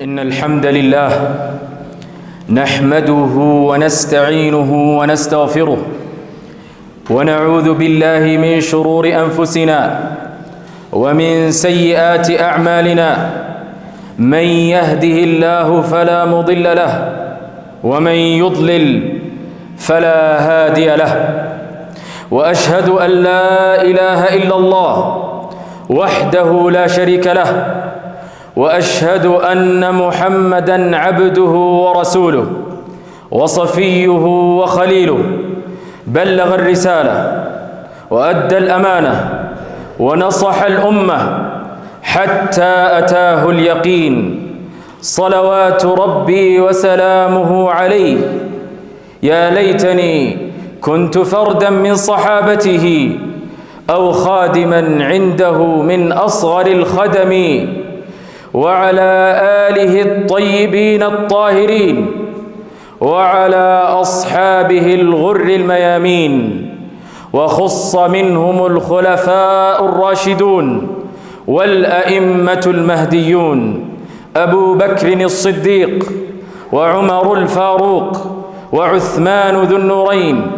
إن الحمد لله نحمده ونستعينه ونستغفره ونعوذ بالله من شرور أنفسنا ومن سيئات أعمالنا من يهده الله فلا مضل له ومن يضلل فلا هادي له وأشهد أن لا إله إلا الله وحده لا شريك له وأشهد أن محمدًا عبده ورسوله وصفيه وخليله بلغ الرسالة وأدى الأمانة ونصح الأمة حتى أتاه اليقين صلوات ربي وسلامه عليه يا ليتني كنت فردا من صحابته أو خادما عنده من أصغر الخدم وعلى آله الطيبين الطاهرين وعلى أصحابه الغر الميامين وخص منهم الخلفاء الراشدون والأئمة المهديون أبو بكر الصديق وعمر الفاروق وعثمان ذو النورين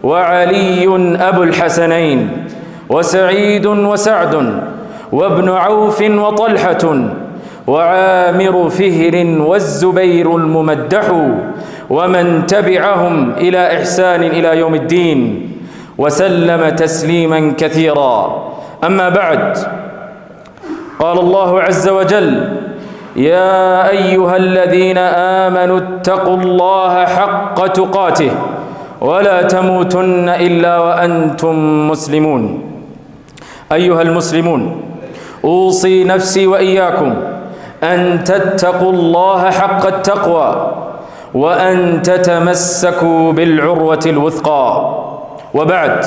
وعلي أبو الحسنين وسعيد وسعد وابن عوف وطلحة وعامر فهر والزبير الممدح ومن تبعهم إلى إحسان إلى يوم الدين وسلم تسليما كثيرا أما بعد قال الله عز وجل يا أيها الذين آمنوا اتقوا الله حق تقاته ولا تموتن إلا وأنتم مسلمون أيها المسلمون أوصي نفسي وإياكم أن تتقوا الله حق التقوى وأن تتمسكوا بالعروة الوثقى وبعد.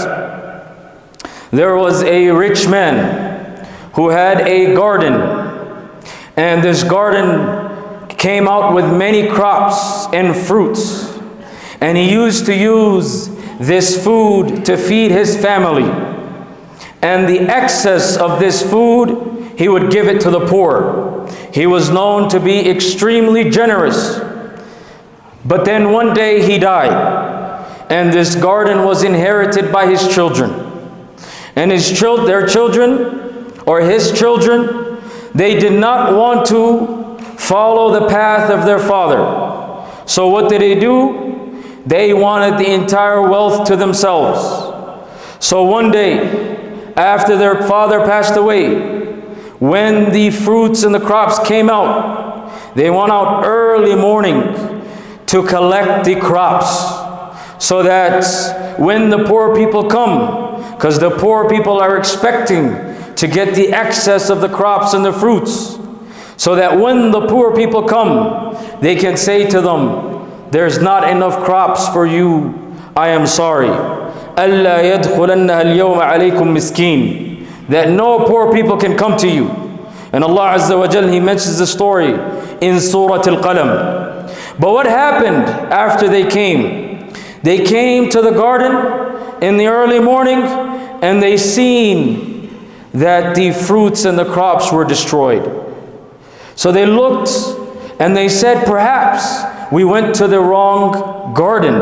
There was a rich man who had a garden, and this garden came out with many crops and fruits, and he used to use this food to feed his family, and the excess of this food he would give it to the poor. He was known to be extremely generous. But then one day he died, and this garden was inherited by his children. And their children, or his children, they did not want to follow the path of their father. So what did they do? They wanted the entire wealth to themselves. So one day, after their father passed away, when the fruits and the crops came out, they went out early morning to collect the crops, so that when the poor people come, because the poor people are expecting to get the excess of the crops and the fruits, so that when the poor people come, they can say to them, there's not enough crops for you, I am sorry. أَلَّا يَدْخُلَنَّهَا الْيَوْمَ عَلَيْكُمْ مِسْكِينَ, that no poor people can come to you. And Allah Azza wa Jal, He mentions the story in Surah Al-Qalam. But what happened after they came? They came to the garden in the early morning, and they seen that the fruits and the crops were destroyed. So they looked and they said, perhaps we went to the wrong garden.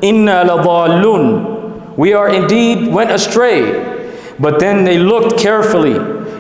Inna ladallun. We are indeed went astray. But then they looked carefully.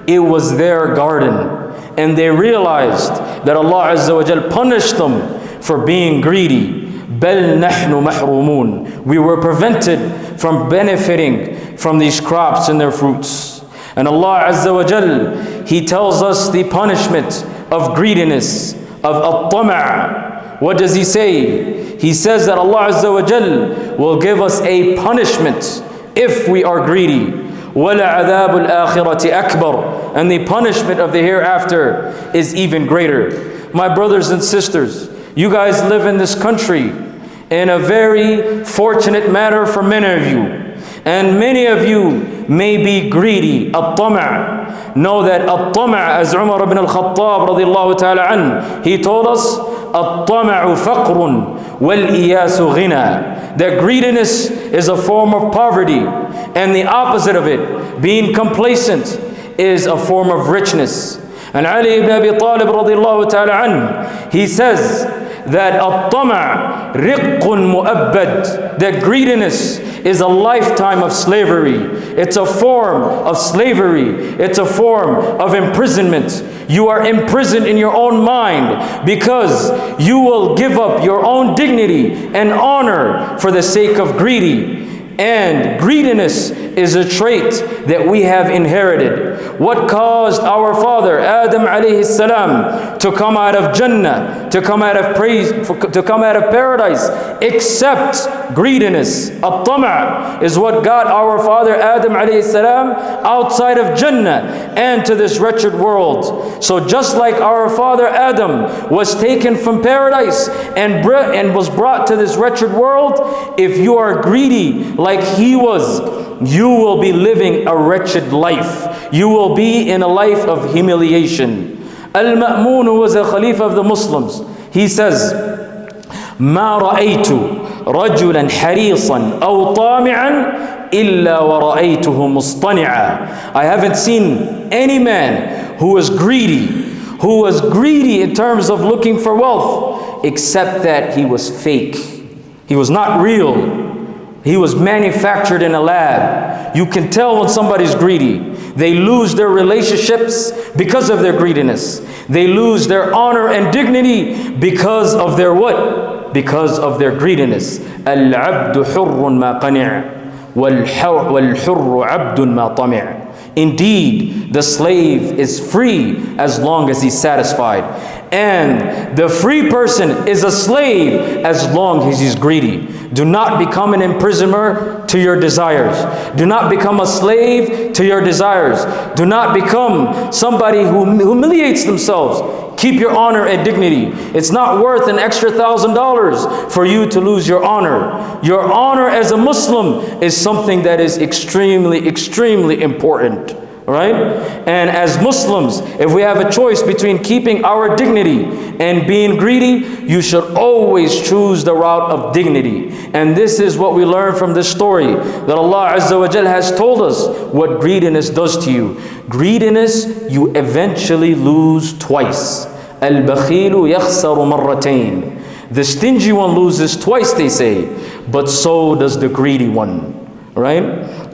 It was their garden. And they realized that Allah Azza wa Jal punished them for being greedy. بَلْ نَحْنُ مَحْرُومُونَ. We were prevented from benefiting from these crops and their fruits. And Allah Azza wa Jal, He tells us the punishment of greediness, of at-tama'. What does He say? He says that Allah Azza wa Jal will give us a punishment if we are greedy. وَلَعَذَابُ الْآخِرَةِ أَكْبَرُ. And the punishment of the hereafter is even greater. My brothers and sisters, you guys live in this country in a very fortunate manner for many of you. And many of you may be greedy, at-tama'. Know that at-tama', as Umar ibn al-Khattab radiallahu ta'ala an, he told us, at-tama'u faqrun wal-iyasu ghina. That greediness is a form of poverty, and the opposite of it, being complacent, is a form of richness. And Ali ibn Abi Talib radiallahu ta'ala anhu, he says that at-tama' riqqun mu'abbad, that greediness is a lifetime of slavery. It's a form of slavery. It's a form of imprisonment. You are imprisoned in your own mind because you will give up your own dignity and honor for the sake of greedy. And greediness is a trait that we have inherited. What caused our father Adam alayhi salam to come out of Jannah, to come out of paradise, except greediness? At-tama' is what got our father Adam alayhi salam outside of Jannah and to this wretched world. So just like our father Adam was taken from paradise and was brought to this wretched world, if you are greedy like he was, you will be living a wretched life. You will be in a life of humiliation. Al-Ma'mun, who was a Khalifa of the Muslims, he says, مَا رَأَيْتُ رَجُلًا حَرِيصًا أَوْ طَامِعًا إِلَّا وَرَأَيْتُهُ مُصْطَنِعًا. I haven't seen any man who was greedy in terms of looking for wealth, except that he was fake. He was not real. He was manufactured in a lab. You can tell when somebody's greedy. They lose their relationships because of their greediness. They lose their honor and dignity because of their what? Because of their greediness. Al-abdu hurrun ma qani' wal-hurru abdun ma tami'. Indeed, the slave is free as long as he's satisfied. And the free person is a slave as long as he's greedy. Do not become an imprisoner to your desires. Do not become a slave to your desires. Do not become somebody who humiliates themselves. Keep your honor and dignity. It's not worth an extra $1,000 for you to lose your honor. Your honor as a Muslim is something that is extremely, extremely important. Right? And as Muslims, if we have a choice between keeping our dignity and being greedy, you should always choose the route of dignity. And this is what we learn from this story, that Allah Azza wa Jal has told us what greediness does to you. Greediness, you eventually lose twice. Al-bakhilu yakhsaru marratayn. The stingy one loses twice, they say, but so does the greedy one. Right?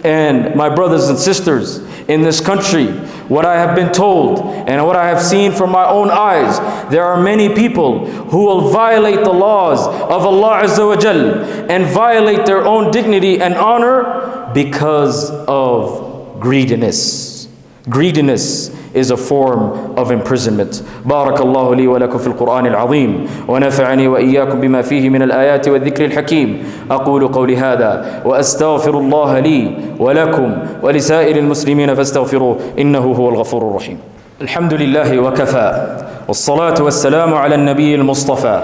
And my brothers and sisters, in this country, what I have been told and what I have seen from my own eyes, there are many people who will violate the laws of Allah Azza wa Jal and violate their own dignity and honor because of greediness. Greediness is a form of imprisonment. بارك الله لي ولكم في القرآن العظيم ونفعني وإياكم بما فيه من الآيات والذكر الحكيم. أقول قولي هذا وأستغفر الله لي ولكم ولسائر المسلمين فاستغفروه إنه هو الغفور الرحيم. الحمد لله وكفى والصلاة والسلام على النبي المصطفى.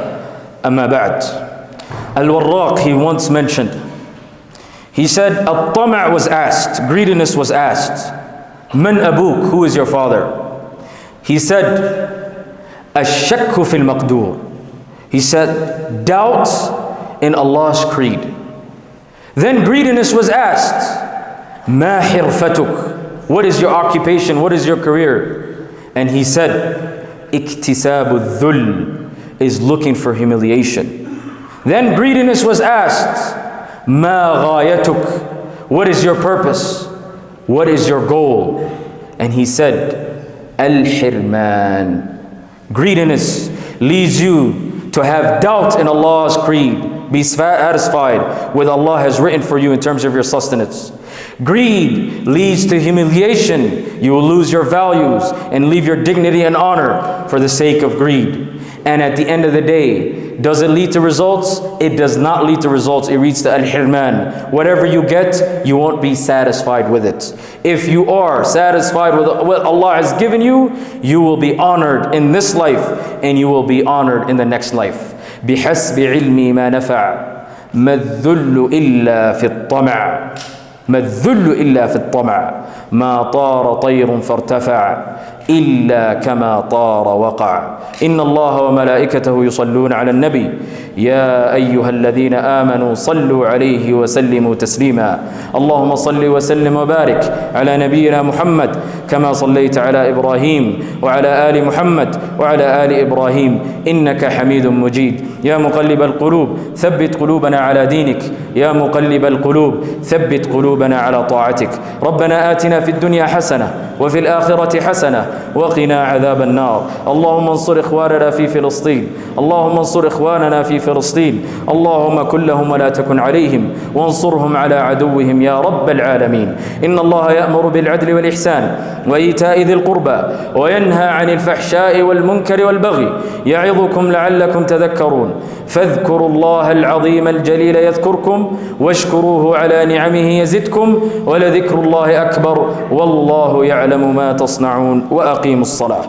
أما بعد. Al-Warraq, he once mentioned, he said, At-tama' was asked, greediness was asked, Man abuk, who is your father? He said, Ash-shakku fil maqdur. He said, doubt in Allah's creed. Then greediness was asked, Ma hirfatuk, what is your occupation, what is your career? And he said, Iktisabu dhul, is looking for humiliation. Then greediness was asked, Ma ghayatuk, what is your purpose? What is your goal? And he said, Al-Hirman. Greediness leads you to have doubt in Allah's creed. Be satisfied with Allah has written for you in terms of your sustenance. Greed leads to humiliation. You will lose your values and leave your dignity and honor for the sake of greed. And at the end of the day, does it lead to results? It does not lead to results. It leads to al-hirman. Whatever you get, you won't be satisfied with it. If you are satisfied with what Allah has given you, you will be honored in this life and you will be honored in the next life. بِحَسْبِ عِلْمِي مَا نَفَعَ مَا الذُّلُّ إِلَّا فِي الطَّمَعِ ما الذل إلا في الطمع ما طار طير فارتفع إلا كما طار وقع إن الله وملائكته يصلون على النبي يا أيها الذين آمنوا صلوا عليه وسلموا تسليما. اللهم صل وسلم وبارك على نبينا محمد كما صليت على إبراهيم وعلى آل محمد وعلى آل إبراهيم إنك حميد مجيد. يا مقلب القلوب ثبت قلوبنا على دينك. يا مقلب القلوب ثبت قلوبنا على طاعتك. ربنا آتنا في الدنيا حسنة وفي الآخرة حسنة وقنا عذاب النار. اللهم انصر إخواننا في فلسطين. اللهم انصر إخواننا في فلسطين. اللهم كن لهم ولا تكن عليهم وانصرهم على عدوهم يا رب العالمين. إن الله يأمر بالعدل والإحسان وإيتاء ذي القربى وينهى عن الفحشاء والمنكر والبغي يعظكم لعلكم تذكرون. فاذكروا الله العظيم الجليل يذكركم واشكروه على نعمه يزدكم ولذكر الله أكبر والله يعلم ما تصنعون. وأقيموا الصلاة.